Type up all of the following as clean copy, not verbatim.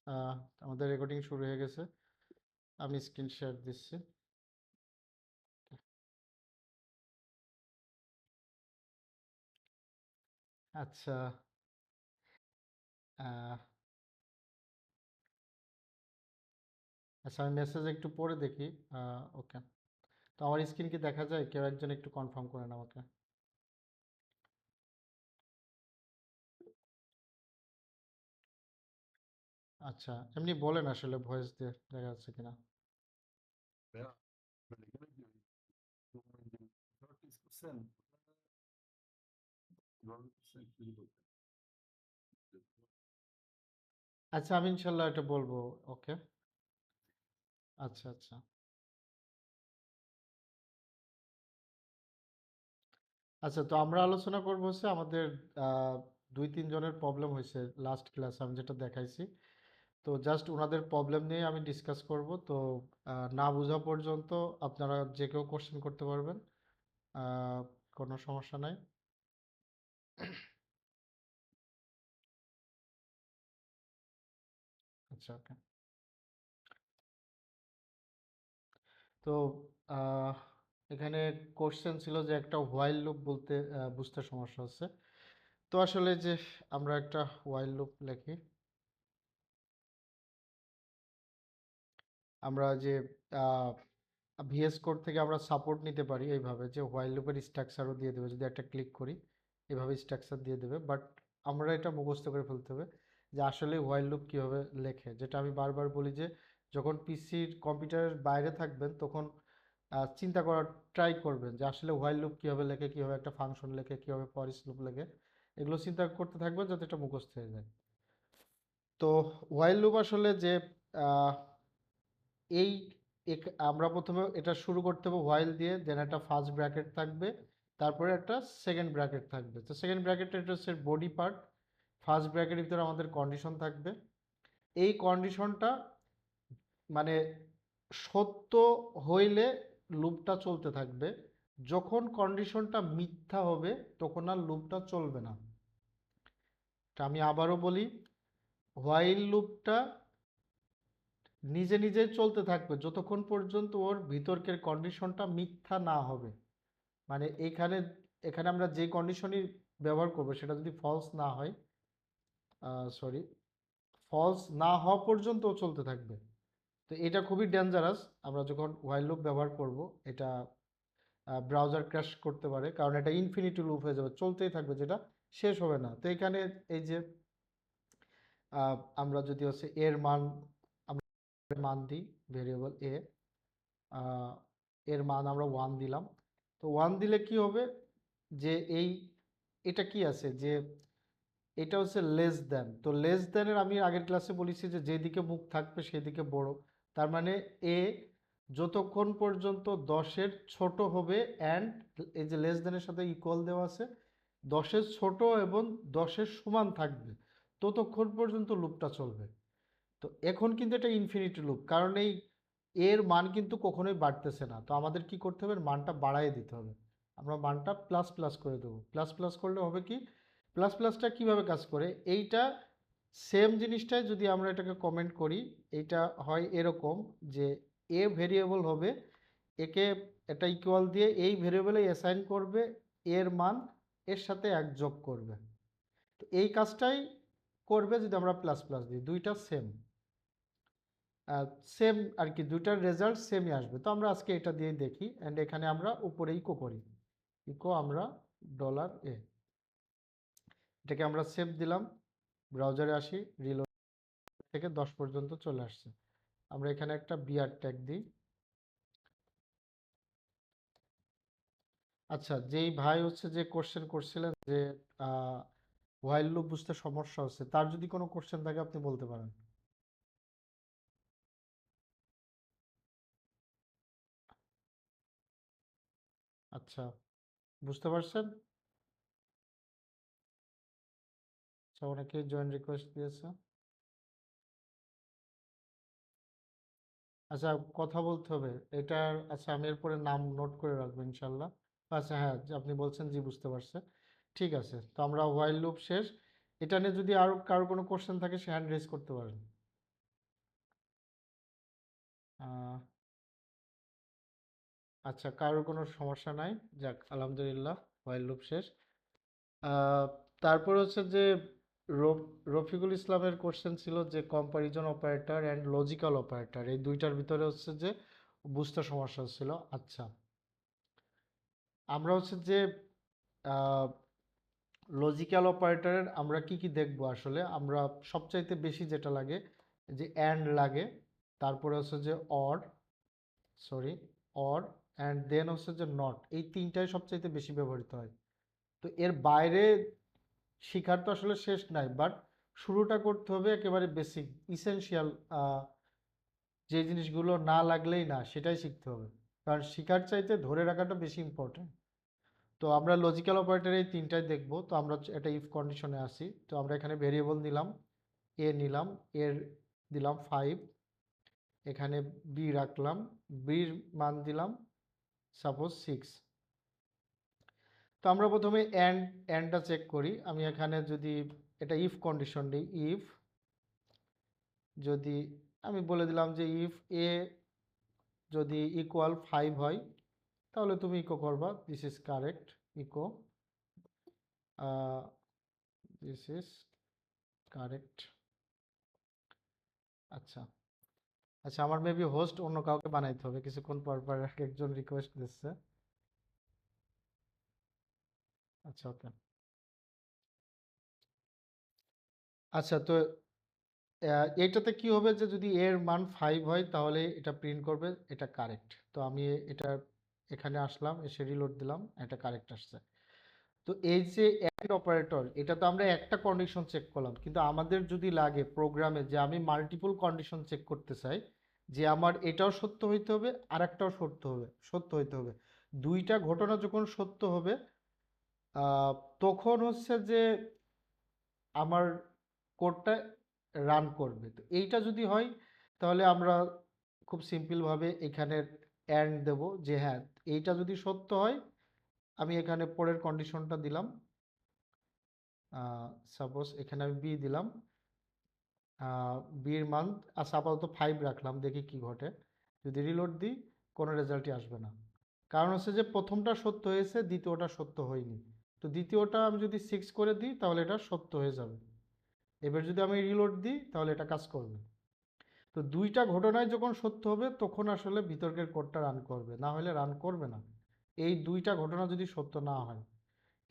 আহ, আমাদের রেকর্ডিং শুরু হয়ে গেছে। আমি স্ক্রিন শেয়ার দিচ্ছি। আচ্ছা। আহ, আচ্ছা, আমি মেসেজ একটু পড়ে দেখি। ওকে। তো আমার স্ক্রিন কি দেখা যায়? কেউ একজন একটু কনফার্ম করেন আমাকে। আচ্ছা, এমনি বলেন আসলে ভয়েস দিয়ে দেখা যাচ্ছে কিনা। Ja, überlege mir, wo man den Curtis Sen, 90% feel করতে। আচ্ছা, আমি ইনশাল্লাহ এটা বলবো। ওকে। আচ্ছা আচ্ছা। আচ্ছা, তো আমরা আলোচনা করবো হচ্ছে আমাদের আহ, 2-3 জনের প্রবলেম হয়েছে লাস্ট ক্লাসে আমি যেটা দেখাইছি। তো জাস্ট ওনাদের প্রবলেম নিয়ে আমি ডিসকাস করব। তো না বোঝা পর্যন্ত আপনারা যে কেউ কোশ্চেন করতে পারবেন। আহ, কোনো সমস্যা নাই। আচ্ছা, ওকে। তো আহ, এখানে কোশ্চেন ছিল যে একটা হোয়াইল লুপ বলতে বুঝতে সমস্যা হচ্ছে। তো আসলে যে আমরা একটা হোয়াইল লুপ লিখি। আমরা যে ভিএস কোড থেকে আমরা সাপোর্ট নিতে পারি এইভাবে, যে হোয়াইল লুপের স্ট্রাকচারও দিয়ে দেবে যদি একটা ক্লিক করি। এভাবে স্ট্রাকচার দিয়ে দেবে, বাট আমরা এটা মুখস্থ করে ফেলতে হবে যে আসলে হোয়াইল লুপ কীভাবে লেখে। যেটা আমি বারবার বলি যে যখন পিসির কম্পিউটারের বাইরে থাকবেন তখন চিন্তা করার ট্রাই করবেন যে আসলে হোয়াইল লুপ কীভাবে লেখে, কীভাবে একটা ফাংশন লেখে, কীভাবে ফর ইচ লুপ লেখে। এগুলো চিন্তা করতে থাকবেন যাতে এটা মুখস্থ হয়ে যায়। তো হোয়াইল লুপ আসলে যে আহ, এই আমরা প্রথমে এটা শুরু করতে হবে হোয়াইল দিয়ে, দেন একটা ফার্স্ট ব্র্যাকেট থাকবে, তারপরে একটা সেকেন্ড ব্র্যাকেট থাকবে। তো সেকেন্ড ব্র্যাকেটটা এটা হচ্ছে বডি পার্ট। ফার্স্ট ব্র্যাকেটের ভিতরে আমাদের কন্ডিশন থাকবে। এই কন্ডিশনটা মানে সত্য হইলে লুপটা চলতে থাকবে। যখন কন্ডিশনটা মিথ্যা হবে তখন আর লুপটা চলবে না। তা আমি আবারও বলি, হোয়াইল লুপটা নিজে নিজে চলতে থাকবে যতক্ষণ পর্যন্ত ওর ভিতরকের কন্ডিশনটা মিথ্যা না হবে। মানে এখানে এখানে আমরা যে কন্ডিশনই ব্যবহার করব সেটা যদি ফলস না হয়, সরি, ফলস না হওয়া পর্যন্ত ও চলতে থাকবে। তো এটা খুবই ডেঞ্জারাস। আমরা যখন হোয়াইল লুপ ব্যবহার করব, এটা ব্রাউজার ক্র্যাশ করতে পারে, কারণ এটা ইনফিনিটি লুপ হয়ে যাবে, চলতেই থাকবে, যেটা শেষ হবে না। তো এখানে এই যে আমরা যদি হচ্ছে এর মান, আমরা মান দিই ভেরিয়েবল এ, এর মান আমরা 1 দিলাম। তো 1 দিলে কি হবে, যে এটা কি আছে যে এটা হচ্ছে লেস দেন। তো লেস দেনের আমি আগের ক্লাসে বলেছি যে যেদিকে মুখ থাকবে সেদিকে বড়। তার মানে এ যতক্ষণ পর্যন্ত 10-এর ছোট হবে, অ্যান্ড এই যে লেস দেনের সাথে ইকুয়াল দেওয়া আছে, 10-এর ছোট এবং 10-এর সমান থাকবে, ততক্ষণ পর্যন্ত লুপটা চলবে। তো এখন কিন্তু এটা ইনফিনিটি লুপ, কারণ এর মান কিন্তু কখনোই বাড়তেছে না। তো আমাদের কি করতে হবে, মানটা বাড়ায় দিতে হবে। আমরা মানটা প্লাস প্লাস করে দেবো। প্লাস প্লাস করলে হবে কি, প্লাস প্লাসটা কিভাবে কাজ করে, এইটা সেম জিনিসটাই যদি আমরা এটাকে কমেন্ট করি, এইটা হয় এরকম যে এ ভেরিয়েবল হবে, একে এটা ইকুয়াল দিয়ে এই ভেরিয়েবলে অ্যাসাইন করবে, এর মান এর সাথে এক যোগ করবে। তো এই কাজটাই করবে যদি আমরা প্লাস প্লাস দিই, দুইটা সেম সেম আর কি, দুইটার রেজাল্ট সেমই আসবে। তো আমরা আজকে এটা দিয়ে দেখি, অ্যান্ড এখানে আমরা উপরে ইকো করি। ইকো আমরা $a, এটাকে আমরা সেভ দিলাম। ব্রাউজারে আসি, রিলোড থেকে 10 পর্যন্ত চলে আসছে। আমরা এখানে একটা বিআর ট্যাগ দিই। আচ্ছা, যেই ভাই হচ্ছে যে কোশ্চেন করছিলেন যে হোয়াইল লুপ বুঝতে সমস্যা হচ্ছে, তার যদি কোনো কোশ্চেন থাকে আপনি বলতে পারেন। আচ্ছা, বুঝতে পারছেন? আচ্ছা, অনেকে জয়েন রিকোয়েস্ট দিয়েছে। আচ্ছা, কথা বলতে হবে এটার। আচ্ছা, আমি এরপরে নাম নোট করে রাখবো ইনশাল্লাহ। আচ্ছা, হ্যাঁ, যে আপনি বলছেন, জি বুঝতে পারছে। ঠিক আছে, তো আমরা হোয়াইল লুপ শেষ। এটা নিয়ে যদি আরো কারো কোনো কোশ্চেন থাকে সে হ্যান্ড রেজ করতে পারেন। আহ, আচ্ছা, কারোর কোনো সমস্যা নাই। যাক, আলহামদুলিল্লাহ, হোয়াইল লুপ শেষ। আহ, তারপর হচ্ছে যে রফিকুল ইসলামের কোশ্চেন ছিল যে comparison operator and logical operator, এই দুইটার ভিতরে হচ্ছে যে বুঝতে সমস্যা ছিল। আচ্ছা, আমরা হচ্ছে যে লজিক্যাল অপারেটরের আমরা কি কি দেখব? আসলে আমরা সবচাইতে বেশি যেটা লাগে যে অ্যান্ড লাগে, তারপরে হচ্ছে যে or, sorry, or, and then হচ্ছে যে নট, এই তিনটাই সবচাইতে বেশি ব্যবহৃত হয়। তো এর বাইরে শিখার তো আসলে শেষ নাই, বাট শুরুটা করতে হবে একেবারে বেসিক ইসেনশিয়াল, যে জিনিসগুলো না লাগলেই না সেটাই শিখতে হবে, কারণ শিখার চাইতে ধরে রাখাটা বেশি ইম্পর্টেন্ট। তো আমরা লজিক্যাল অপারেটর এই তিনটাই দেখব। তো আমরা একটা ইফ কন্ডিশনে আসি, তো আমরা এখানে ভেরিয়েবল নিলাম, এ নিলাম, এর দিলাম 5, এখানে বি রাখলাম, বির মান দিলাম সাপোজ 6। তো আমরা প্রথমে এন্ডটা চেক করি। আমি এখানে যদি এটা ইফ কন্ডিশন দিই, ইফ যদি আমি বলে দিলাম যে ইফ এ যদি ইকুয়াল 5 হয়, তাহলে তুমি ইকো করবা this is correct, echo this is correct. আচ্ছা, আচ্ছা, আমার মেবি হোস্ট অন্য কাউকে বানাইতে হবে, কিছুক্ষণ পর পর এক একজন রিকোয়েস্ট দিচ্ছে। আচ্ছা, ওকে। আচ্ছা, তো এইটাতে কি হবে যে যদি এর মান 5 হয় তাহলে এটা প্রিন্ট করবে এটা কারেক্ট। তো আমি এটা এখানে আসলাম, এসে রিলোড দিলাম, এটা কারেক্ট আসছে। তো এই যে অ্যান্ড অপারেটর, এটা তো আমরা একটা কন্ডিশন চেক করলাম, কিন্তু আমাদের যদি লাগে প্রোগ্রামে যে আমি মাল্টিপল কন্ডিশন চেক করতে চাই, যে আমার এটাও সত্য হইতে হবে আর একটাও সত্য হইতে হবে, দুইটা ঘটনা যখন সত্য হবে, তখন হচ্ছে যে আমার কোডটা রান করবে। তো এইটা যদি হয় তাহলে আমরা খুব সিম্পলভাবে এখানে অ্যান্ড দেব, যে হ্যাঁ এইটা যদি সত্য হয়, আমি এখানে পরের কন্ডিশনটা দিলাম, সাপোজ এখানে আমি বি দিলাম, বির মান আচ্ছা আপাতত 5 রাখলাম, দেখি কি ঘটে। যদি রিলোড দিই কোনো রেজাল্টই আসবে না, কারণ হচ্ছে যে প্রথমটা সত্য হয়েছে, দ্বিতীয়টা সত্য হয়নি। তো দ্বিতীয়টা আমি যদি 6 করে দিই তাহলে এটা সত্য হয়ে যাবে। এবার যদি আমি রিলোড দিই তাহলে এটা কাজ করবে। তো দুইটা ঘটনায় যখন সত্য হবে তখন আসলে বিতর্কের কোডটা রান করবে, না হলে রান করবে না, এই দুইটা ঘটনা যদি সত্য না হয়।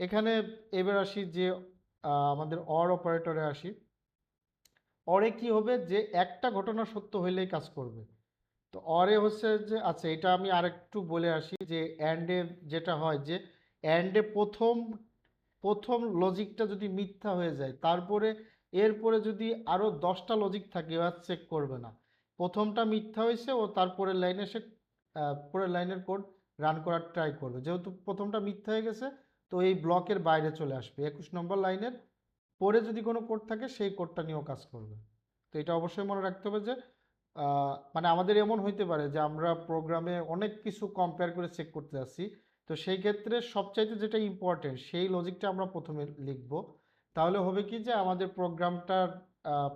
এখানে এবার আসি যে আমাদের অর অপারেটরে আসি। অরে কি হবে যে একটা ঘটনা সত্য হইলেই কাজ করবে। তো অরে হচ্ছে যে আচ্ছা, এটা আমি আরেকটু বলে আসি যে অ্যান্ডে যেটা হয় যে অ্যান্ডে প্রথম প্রথম লজিকটা যদি মিথ্যা হয়ে যায়, তারপরে এরপরে যদি আরো 10টা লজিক থাকে আর চেক করবে না, প্রথমটা মিথ্যা হয়েছে ও তারপরের লাইনে সে পরের লাইনের কোড রান করার ট্রাই করবে, যেহেতু প্রথমটা মিথ্যা হয়ে গেছে তো এই ব্লকের বাইরে চলে আসবে, 21 নম্বর লাইনের পরে যদি কোনো কোড থাকে সেই কোডটা নিয়েও কাজ করবে। তো এটা অবশ্যই মনে রাখতে হবে যে মানে আমাদের এমন হইতে পারে যে আমরা প্রোগ্রামে অনেক কিছু কম্পেয়ার করে চেক করতে যাচ্ছি, তো সেই ক্ষেত্রে সবচাইতে যেটা ইম্পর্টেন্ট সেই লজিকটা আমরা প্রথমে লিখব, তাহলে হবে কি যে আমাদের প্রোগ্রামটার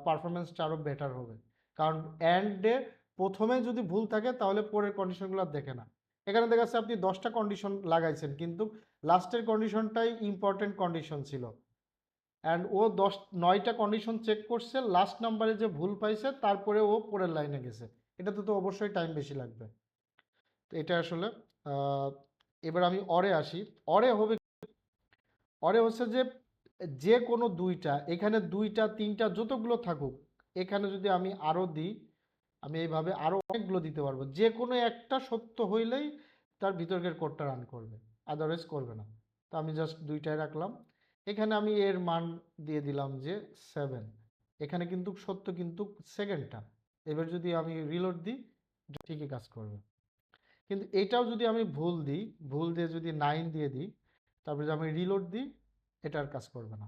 পারফরমেন্সটা আরও বেটার হবে। কারণ অ্যান্ডে প্রথমে যদি ভুল থাকে তাহলে পরের কন্ডিশনগুলো আর দেখে না। এখানে দেখা যাচ্ছে আপনি 10টা কন্ডিশন লাগাইছেন কিন্তু লাস্টের কন্ডিশনটাই ইম্পর্টেন্ট কন্ডিশন ছিল, অ্যান্ড ও 9টা কন্ডিশন চেক করছে, লাস্ট নাম্বারে যে ভুল পাইছে তারপরে ও পরের লাইনে গেছে, এটাতে তো অবশ্যই টাইম বেশি লাগবে। তো এটা আসলে আহ, এবার আমি অরে আসি। অরে হবে, অরে হচ্ছে যে যে কোনো দুইটা, এখানে দুইটা তিনটা যতগুলো থাকুক, এখানে যদি আমি আরো দিই, আমি এইভাবে আরো অনেকগুলো দিতে পারবো, যে কোনো একটা সত্য হইলেই তার বিতর্কের কোডটা রান করবে, আদারওয়াইজ করবে না। তো আমি জাস্ট দুইটাই রাখলাম, এখানে আমি এর মান দিয়ে দিলাম যে 7, এখানে কিন্তু সত্য কিন্তু সেকেন্ডটা। এবার যদি আমি রিলোড দিই এটা ঠিকই কাজ করবে, কিন্তু এটাও যদি আমি ভুল দিই, ভুল দিয়ে যদি 9 দিয়ে দিই, তারপরে যদি আমি রিলোড দিই এটা আর কাজ করবে না।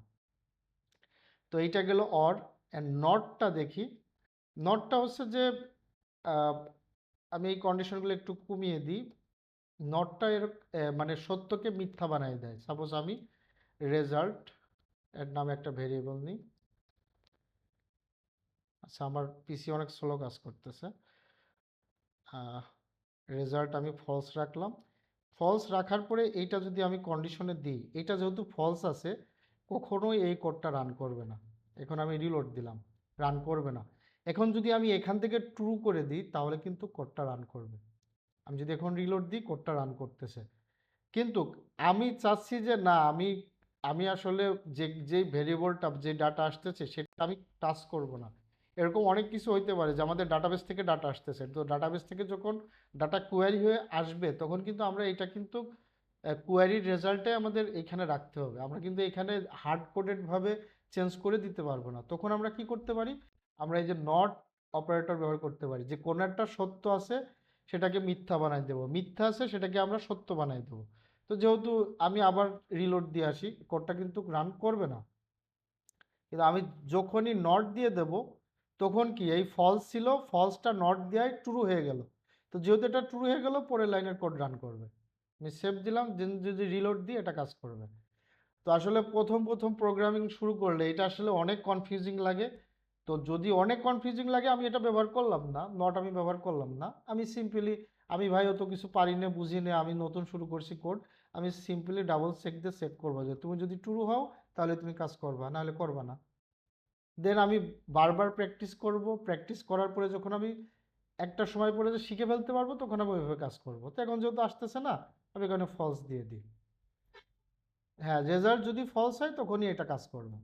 তো এইটা গেল অর। অ্যান্ড নটটা দেখি। নটটা হচ্ছে যে আহ, আমি এই কন্ডিশনগুলো একটু কমিয়ে দিই। নটটা এর মানে সত্যকে মিথ্যা বানিয়ে দেয়। সাপোজ আমি রেজাল্ট এর নামে একটা ভেরিয়েবল নিই। আচ্ছা, আমার পিসি অনেক স্লো কাজ করতেছে। রেজাল্ট আমি ফলস রাখলাম। ফলস রাখার পরে এইটা যদি আমি কন্ডিশনে দিই, এটা যেহেতু ফলস আছে কখনোই এই কোডটা রান করবে না। এখন আমি রিলোড দিলাম, রান করবে না। এখন যদি আমি এখান থেকে ট্রু করে দিই তাহলে কিন্তু কোডটা রান করবে। আমি যদি এখন রিলোড দিই কোডটা রান করতেছে। কিন্তু আমি চাচ্ছি যে না, আমি আমি আসলে যে ভেরিয়েবলটা যে ডাটা আসতেছে সেটা আমি টাচ করব না। এরকম অনেক কিছু হইতে পারে যে আমাদের ডাটাবেস থেকে ডাটা আসতেছে, তো ডাটাবেস থেকে যখন ডাটা কোয়ারি হয়ে আসবে তখন কিন্তু আমরা এটা কিন্তু কোয়ারির রেজাল্টে আমাদের এখানে রাখতে হবে। আমরা কিন্তু এখানে হার্ড কোডেড ভাবে চেঞ্জ করে দিতে পারবো না। তখন আমরা কি করতে পারি, আমরা এই যে নট অপারেটর ব্যবহার করতে পারি, যে কোনো একটা সত্য আছে সেটাকে মিথ্যা বানাই দেবো, মিথ্যা আছে সেটাকে আমরা সত্য বানাই দেবো। তো যেহেতু আমি আবার রিলোড দিয়ে আসি, কোডটা কিন্তু রান করবে না। কিন্তু আমি যখনই নট দিয়ে দেব তখন কি এই ফলস ছিল, ফলসটা নট দেওয়ায় ট্রু হয়ে গেল। তো যেহেতু এটা ট্রু হয়ে গেল পরের লাইনের কোড রান করবে। আমি সেভ দিলাম, যদি রিলোড দিই এটা কাজ করবে। তো আসলে প্রথম প্রথম প্রোগ্রামিং শুরু করলে এটা আসলে অনেক কনফিউজিং লাগে। তো যদি অনেক কনফিউজিং লাগে আমি এটা ব্যবহার করলাম না, নট আমি ব্যবহার করলাম না। আমি সিম্পলি, আমি ভাই অত কিছু পারি না বুঝি না, আমি নতুন শুরু করছি কোড, আমি সিম্পলি ডাবল চেক দিয়ে সেট করবো যে তুমি যদি ট্রু হও তাহলে তুমি কাজ করবা, নাহলে করবা না। দেন আমি বারবার প্র্যাকটিস করব, প্র্যাকটিস করার পরে যখন আমি একটা সময় পরে যে শিখে ফেলতে পারবো তখন আমি ওইভাবে কাজ করব। তো এখন যেহেতু আসতেছে না আমি এখানে ফলস দিয়ে দিই। হ্যাঁ, রেজাল্ট যদি ফলস হয় তখনই এটা কাজ করবে।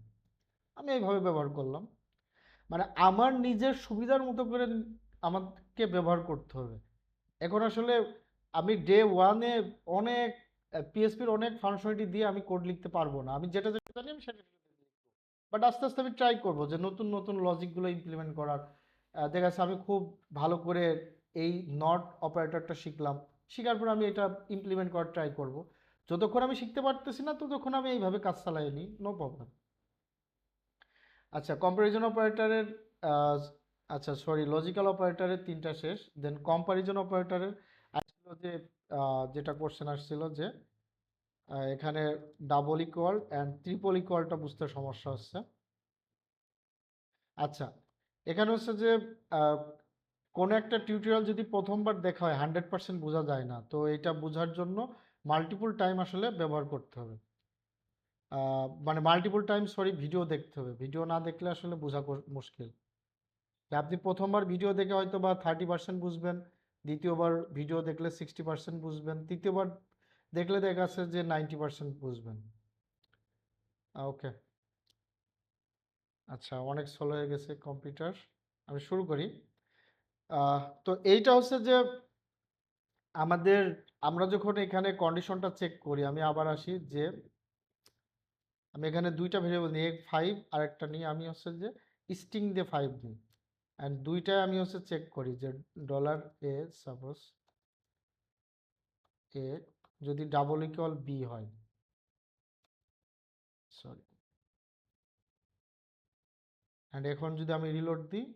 আমি এইভাবে ব্যবহার করলাম। মানে আমার নিজের সুবিধার মতো করে আমাকে ব্যবহার করতে হবে। এখন আসলে আমি ডে ওয়ানে অনেক পিএসপির অনেক ফাংশনালিটি দিয়ে আমি কোড লিখতে পারবো না। আমি যেটা যেটা জানি আমি সেটা বাট আস্তে আস্তে আমি ট্রাই করবো যে নতুন নতুন লজিকগুলো ইমপ্লিমেন্ট করার। দেখা যাচ্ছে আমি খুব ভালো করে এই নট অপারেটরটা শিখলাম, শেখার পর আমি এটা ইমপ্লিমেন্ট করার ট্রাই করব। যতক্ষণ আমি শিখতে পারতেছি না ততক্ষণ আমি এইভাবে কাজ চালাই নিই, নো প্রবলেম। আচ্ছা, কম্প্যারিজন অপারেটরের, আচ্ছা সরি, লজিক্যাল অপারেটরের তিনটা শেষ। দেন কম্প্যারিজন অপারেটরের আসছিল যে যেটা কোশ্চেন আসছিল যে এখানে ডাবল ইকুয়াল অ্যান্ড ট্রিপল ইকুয়ালটা বুঝতে সমস্যা হচ্ছে। আচ্ছা, এখানে হচ্ছে যে আহ, কোনো একটা টিউটোরিয়াল যদি প্রথমবার দেখা হয় 100% বোঝা যায় না, তো এটা বোঝার জন্য মাল্টিপল টাইম আসলে ব্যবহার করতে হবে। মানে মাল্টিপল টাইম, সরি, ভিডিও দেখতে হবে। ভিডিও না দেখলে আসলে বোঝা মুশকিল। আপনি প্রথমবার ভিডিও দেখে হয়তো বা 30% বুঝবেন, দ্বিতীয়বার ভিডিও দেখলে 60% বুঝবেন, তৃতীয়বার দেখলে দেখা যাচ্ছে যে 90% বুঝবেন। ওকে, আচ্ছা, অনেক স্লো হয়ে গেছে কম্পিউটার, আমি শুরু করি। তো এইটা হচ্ছে যে আমাদের, আমরা যখন এখানে কন্ডিশনটা চেক করি, আমি আবার আসি যে আমি এখানে দুইটা ভেরিয়েবল নিই, 5 আর একটা নিই আমি হচ্ছে যে স্ট্রিং দিয়ে 5 নিই। অ্যান্ড দুইটাই আমি হচ্ছে চেক করি যে ডলার এ, সাপোজ এ যদি ডাবল ইকুয়াল বি হয়, সরি, অ্যান্ড এখন যদি আমি রিলোড দিই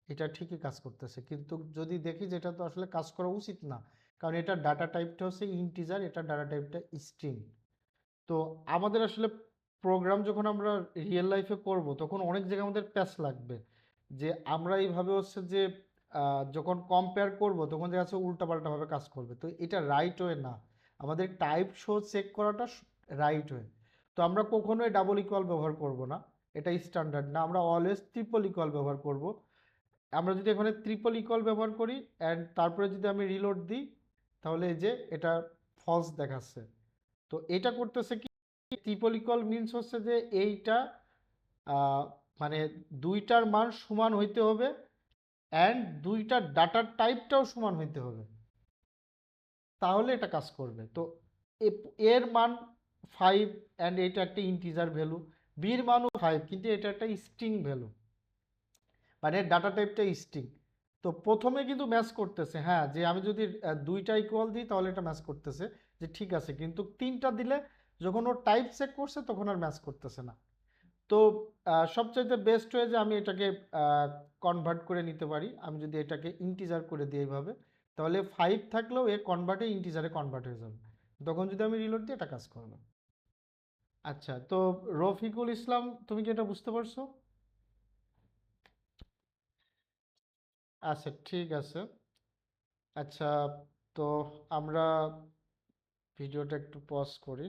এটা ঠিকই কাজ করতেছে। কিন্তু যদি দেখি যে এটা তো আসলে কাজ করা উচিত না, কারণ এটা ডাটা টাইপটা হচ্ছে ইন্টিজার, এটা ডাটা টাইপটা স্ট্রিং। তো আমাদের আসলে প্রোগ্রাম যখন আমরা রিয়েল লাইফে করব তখন অনেক জায়গায় আমাদের প্যাচ লাগবে, যে আমরা এইভাবে হচ্ছে যে যখন কম্পেয়ার করব তখন দেখা যাচ্ছে উল্টাপাল্টাভাবে কাজ করবে, তো এটা রাইট ওয়ে না। আমাদের টাইপ শো চেক করাটা রাইট ওয়ে। তো আমরা কখনোই ডাবল ইকুয়াল ব্যবহার করব না, এটা স্ট্যান্ডার্ড না। আমরা অলওয়েজ ট্রিপল ইকুয়াল ব্যবহার করব। আমরা যদি এখানে ট্রিপল ইকুয়াল ব্যবহার করি অ্যান্ড তারপরে যদি আমি রিলোড দিই তাহলে এই যে এটা ফলস দেখাচ্ছে। তো এটা করতেছে কি, ট্রিপল ইকুয়াল মিনস হচ্ছে যে এইটা আহ, মানে দুইটার মান সমান হইতে হবে অ্যান্ড দুইটার ডাটার টাইপটাও সমান হইতে হবে, তাহলে এটা কাজ করবে। তো এর মান 5 অ্যান্ড এটা একটা ইন্টিজার ভ্যালু, বির মানও 5 কিন্তু এটা একটা স্ট্রিং ভ্যালু, মানে ডাটা টাইপটা স্ট্রিং। তো প্রথমে কিন্তু ম্যাচ করতেছে, হ্যাঁ, যে আমি যদি দুইটা ইকুয়াল দিই তাহলে এটা ম্যাচ করতেছে, যে ঠিক আছে, কিন্তু তিনটা দিলে যখন ও টাইপ চেক করছে তখন আর ম্যাচ করতেছে না। তো সবচাইতে বেস্ট হয়ে যে আমি এটাকে কনভার্ট করে নিতে পারি। আমি যদি এটাকে ইন্টিজার করে দিই এইভাবে, তাহলে 5 থাকলেও এ কনভার্টে ইন্টিজারে কনভার্ট হয়ে যাবে। তখন যদি আমি রিলোড দিই এটা কাজ করবে। আচ্ছা, তো রফিকুল ইসলাম, তুমি কি এটা বুঝতে পারছো? আচ্ছা, ঠিক আছে। আচ্ছা, তো আমরা ভিডিওটা একটু পজ করি।